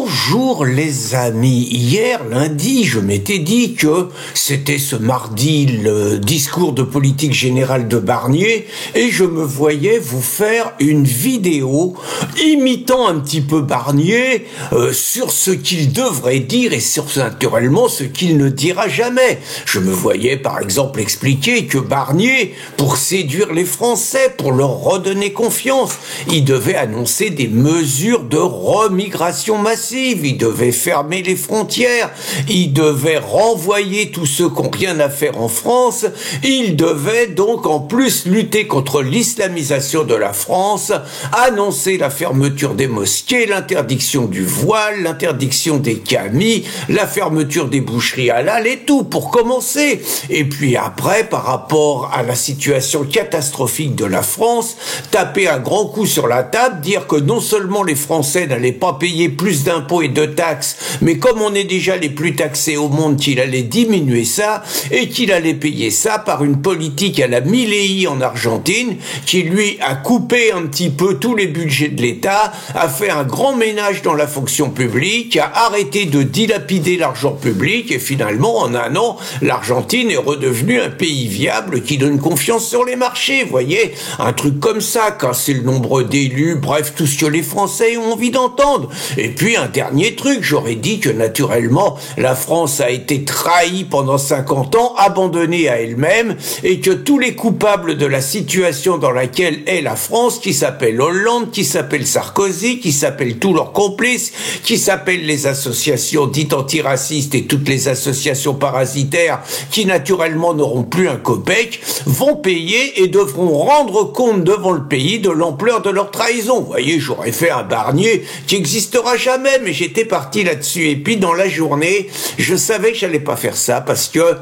Bonjour les amis, hier lundi je m'étais dit que c'était ce mardi le discours de politique générale de Barnier et je me voyais vous faire une vidéo imitant un petit peu Barnier sur ce qu'il devrait dire et sur naturellement ce qu'il ne dira jamais. Je me voyais par exemple expliquer que Barnier, pour séduire les Français, pour leur redonner confiance, il devait annoncer des mesures de remigration massive, il devait fermer les frontières, il devait renvoyer tous ceux qui n'ont rien à faire en France, il devait donc en plus lutter contre l'islamisation de la France, annoncer la fermeture des mosquées, l'interdiction du voile, l'interdiction des camis, la fermeture des boucheries halal et tout pour commencer. Et puis après, par rapport à la situation catastrophique de la France, taper un grand coup sur la table, dire que non seulement les Français n'allaient pas payer plus d'impôts et de taxes, mais comme on est déjà les plus taxés au monde, qu'il allait diminuer ça, et qu'il allait payer ça par une politique à la Milei en Argentine, qui lui a coupé un petit peu tous les budgets de l'État, a fait un grand ménage dans la fonction publique, a arrêté de dilapider l'argent public, et finalement, en un an, l'Argentine est redevenue un pays viable qui donne confiance sur les marchés, vous voyez, un truc comme ça, casser le nombre d'élus, bref, tout ce que les Français ont envie d'entendre. Et puis un dernier truc, j'aurais dit que naturellement la France a été trahie pendant 50 ans, abandonnée à elle-même, et que tous les coupables de la situation dans laquelle est la France, qui s'appelle Hollande, qui s'appelle Sarkozy, qui s'appellent tous leurs complices, qui s'appellent les associations dites antiracistes et toutes les associations parasitaires qui naturellement n'auront plus un copec, vont payer et devront rendre compte devant le pays de l'ampleur de leur trahison. Vous voyez, j'aurais fait un Barnier qui existera jamais, mais j'étais parti là-dessus. Et puis dans la journée, je savais que j'allais pas faire ça parce que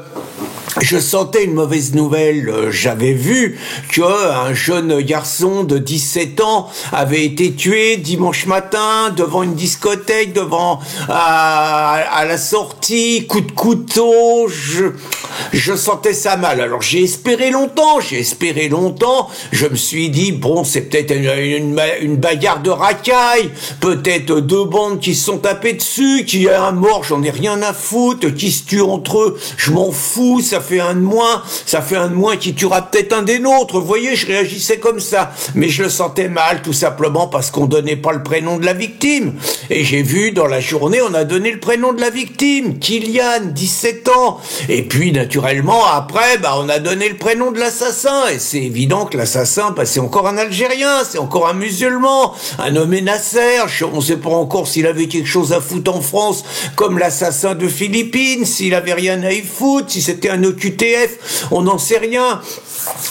je sentais une mauvaise nouvelle. J'avais vu qu'un jeune garçon de 17 ans avait été tué dimanche matin devant une discothèque, à la sortie, coup de couteau. Je sentais ça mal. Alors j'ai espéré longtemps. Je me suis dit, bon, c'est peut-être une bagarre de racailles, peut-être deux bandes qui se sont tapées dessus, qu'il y a un mort, j'en ai rien à foutre, qui se tuent entre eux, je m'en fous, ça fait un de moins qui tuera peut-être un des nôtres. Vous voyez, je réagissais comme ça. Mais je le sentais mal, tout simplement parce qu'on donnait pas le prénom de la victime. Et j'ai vu, dans la journée, on a donné le prénom de la victime, Kylian, 17 ans. Et puis, naturellement, après, on a donné le prénom de l'assassin. Et c'est évident que l'assassin, c'est encore un Algérien, c'est encore un musulman, un nommé Nasser. On sait pas encore s'il avait quelque chose à foutre en France, comme l'assassin de Philippines, s'il avait rien à y foutre, si c'était un OQTF, on n'en sait rien.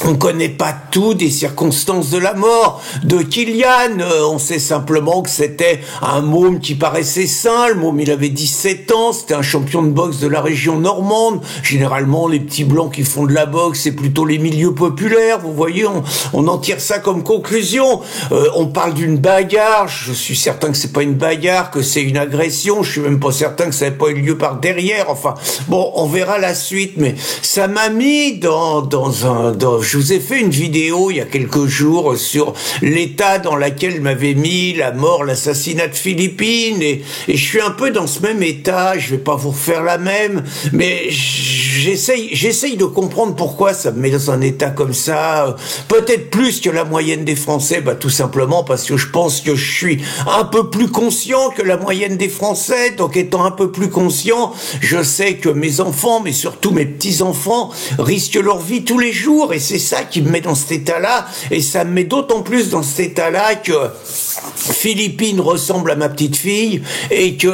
On connaît pas tout des circonstances de la mort de Kylian. On sait simplement que c'était un môme qui paraissait sain. Le môme, il avait 17 ans. C'était un champion de boxe de la région normande. Généralement, les petits blancs qui font de la boxe, c'est plutôt les milieux populaires. Vous voyez, on en tire ça comme conclusion. On parle d'une bagarre. Je suis certain que c'est pas une bagarre, que c'est une agression. Je suis même pas certain que ça n'ait pas eu lieu par derrière. Enfin, bon, on verra la suite. Mais ça m'a mis je vous ai fait une vidéo il y a quelques jours sur l'état dans lequel m'avait mis la mort, l'assassinat de Philippines, et je suis un peu dans ce même état. Je vais pas vous refaire la même, mais j'essaye de comprendre pourquoi ça me met dans un état comme ça. Peut-être plus que la moyenne des Français, tout simplement parce que je pense que je suis un peu plus conscient que la moyenne des Français. Donc étant un peu plus conscient, je sais que mes enfants, mais surtout mes petits-enfants, risquent leur vie tous les jours, et c'est ça qui me met dans cet état-là, et ça me met d'autant plus dans cet état-là que Philippine ressemble à ma petite fille, et que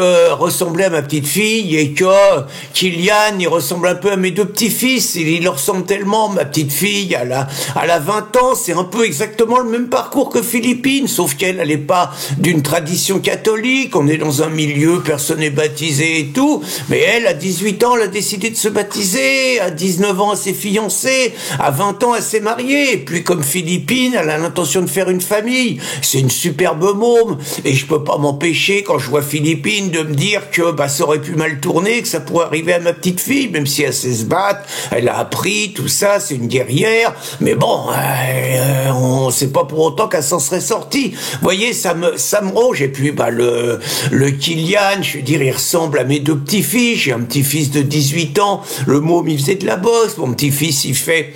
Kylian, il ressemble un peu à mes deux petits-fils, il leur ressemble tellement. Ma petite fille, elle a 20 ans, c'est un peu exactement le même parcours que Philippine, sauf qu'elle n'est pas d'une tradition catholique, on est dans un milieu, personne n'est baptisé et tout, mais elle, à 18 ans, elle a décidé de se baptiser, à 19 ans, elle s'est fiancée, à 20 ans, elle s'est mariée, et puis comme Philippine, elle a l'intention de faire une famille. C'est une super superbe môme, et je peux pas m'empêcher, quand je vois Philippine, de me dire que ça aurait pu mal tourner, que ça pourrait arriver à ma petite fille, même si elle sait se battre, elle a appris, tout ça, c'est une guerrière, mais bon, on sait pas pour autant qu'elle s'en serait sortie. Vous voyez, ça me ronge, et puis le Kylian, je veux dire, il ressemble à mes deux petits-fils, j'ai un petit-fils de 18 ans, le môme il faisait de la boxe, mon petit-fils il fait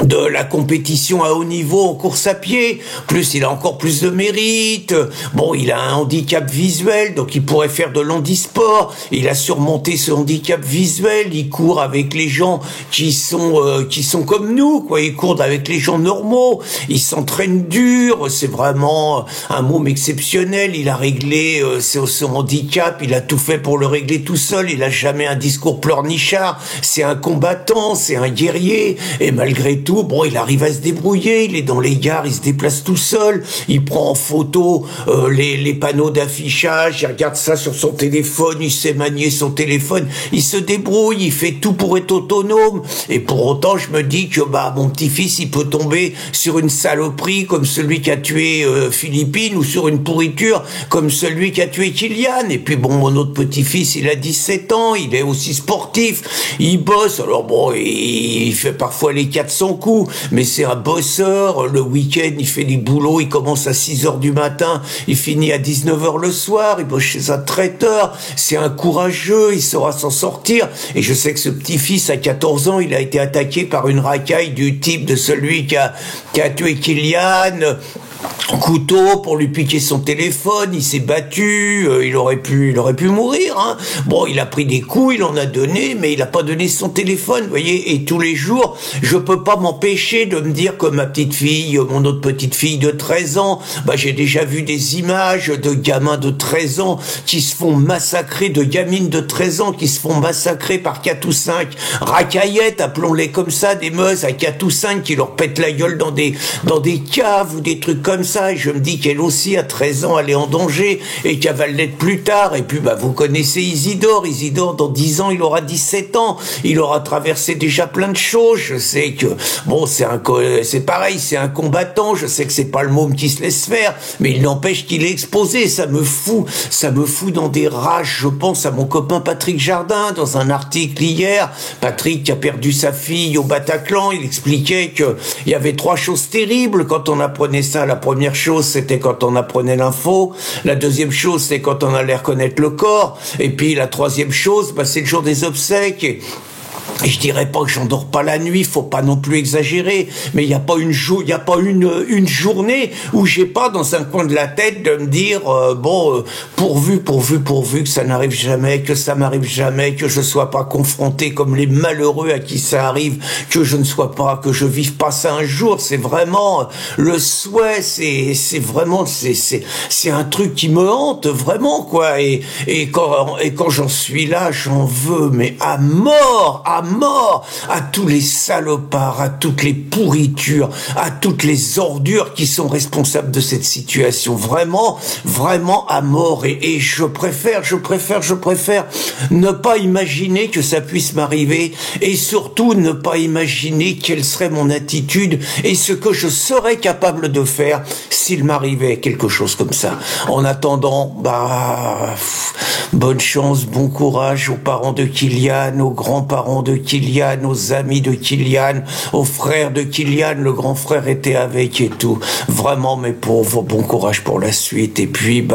de la compétition à haut niveau en course à pied, plus il a encore plus de mérite, bon il a un handicap visuel, donc il pourrait faire de l'handisport, il a surmonté ce handicap visuel, il court avec les gens qui sont comme nous, quoi, il court avec les gens normaux, il s'entraîne dur, c'est vraiment un môme exceptionnel, il a réglé son handicap, il a tout fait pour le régler tout seul, il a jamais un discours pleurnichard, c'est un combattant, c'est un guerrier, et malgré tout, bon, il arrive à se débrouiller, il est dans les gares, il se déplace tout seul, il prend en photo les panneaux d'affichage, il regarde ça sur son téléphone, il sait manier son téléphone, il se débrouille, il fait tout pour être autonome, et pour autant, je me dis que mon petit-fils, il peut tomber sur une saloperie comme celui qui a tué Philippine, ou sur une pourriture comme celui qui a tué Kylian, et puis bon, mon autre petit-fils, il a 17 ans, il est aussi sportif, il bosse, alors bon, il fait parfois les 400 coups, mais c'est un bosseur, le week-end, il fait des boulots, il commence à 6h du matin, il finit à 19h le soir, il bosse chez un traiteur, c'est un courageux, il saura s'en sortir, et je sais que ce petit-fils, à 14 ans, il a été attaqué par une racaille du type de celui qui a tué Kylian, couteau pour lui piquer son téléphone, il s'est battu, il aurait pu mourir, hein. Bon, il a pris des coups, il en a donné, mais il a pas donné son téléphone, vous voyez, et tous les jours, je peux pas m'empêcher de me dire que ma petite fille, mon autre petite fille de 13 ans, j'ai déjà vu des images de gamins de 13 ans qui se font massacrer, de gamines de 13 ans qui se font massacrer par 4 ou 5 racaillettes, appelons-les comme ça, des meufs à 4 ou 5 qui leur pètent la gueule dans des caves ou des trucs comme ça, et je me dis qu'elle aussi, à 13 ans, elle est en danger, et qu'elle va l'être plus tard, et puis vous connaissez Isidore, dans 10 ans, il aura 17 ans, il aura traversé déjà plein de choses, je sais que, bon, c'est pareil, c'est un combattant, je sais que c'est pas le môme qui se laisse faire, mais il n'empêche qu'il est exposé, ça me fout dans des rages, je pense à mon copain Patrick Jardin, dans un article hier, Patrick qui a perdu sa fille au Bataclan, il expliquait qu'il y avait 3 choses terribles quand on apprenait ça. La première chose, c'était quand on apprenait l'info. La deuxième chose, c'est quand on allait reconnaître le corps. Et puis la troisième chose, c'est le jour des obsèques. Et je dirais pas que j'endors pas la nuit, faut pas non plus exagérer, mais il y a pas une journée où j'ai pas dans un coin de la tête de me dire pourvu que ça n'arrive jamais, que ça m'arrive jamais, que je sois pas confronté comme les malheureux à qui ça arrive, que je vive pas ça un jour. C'est vraiment le souhait, c'est vraiment un truc qui me hante vraiment, quoi. Et quand j'en suis là, j'en veux mais à mort à tous les salopards, à toutes les pourritures, à toutes les ordures qui sont responsables de cette situation. Vraiment à mort. Et je préfère ne pas imaginer que ça puisse m'arriver, et surtout ne pas imaginer quelle serait mon attitude et ce que je serais capable de faire s'il m'arrivait quelque chose comme ça. En attendant, bonne chance, bon courage aux parents de Kylian, aux grands-parents de Kylian, aux amis de Kylian, aux frères de Kylian, le grand frère était avec et tout. Vraiment, mes pauvres, bon courage pour la suite. Et puis,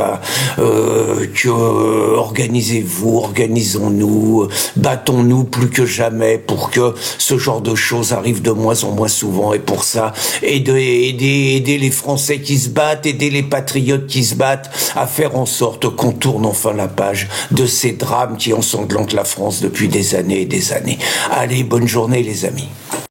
organisez-vous, organisons-nous, battons-nous plus que jamais pour que ce genre de choses arrivent de moins en moins souvent. Et pour ça, aider les Français qui se battent, aider les patriotes qui se battent à faire en sorte qu'on tourne enfin la page de ces drames qui ensanglantent la France depuis des années et des années. Allez, bonne journée les amis.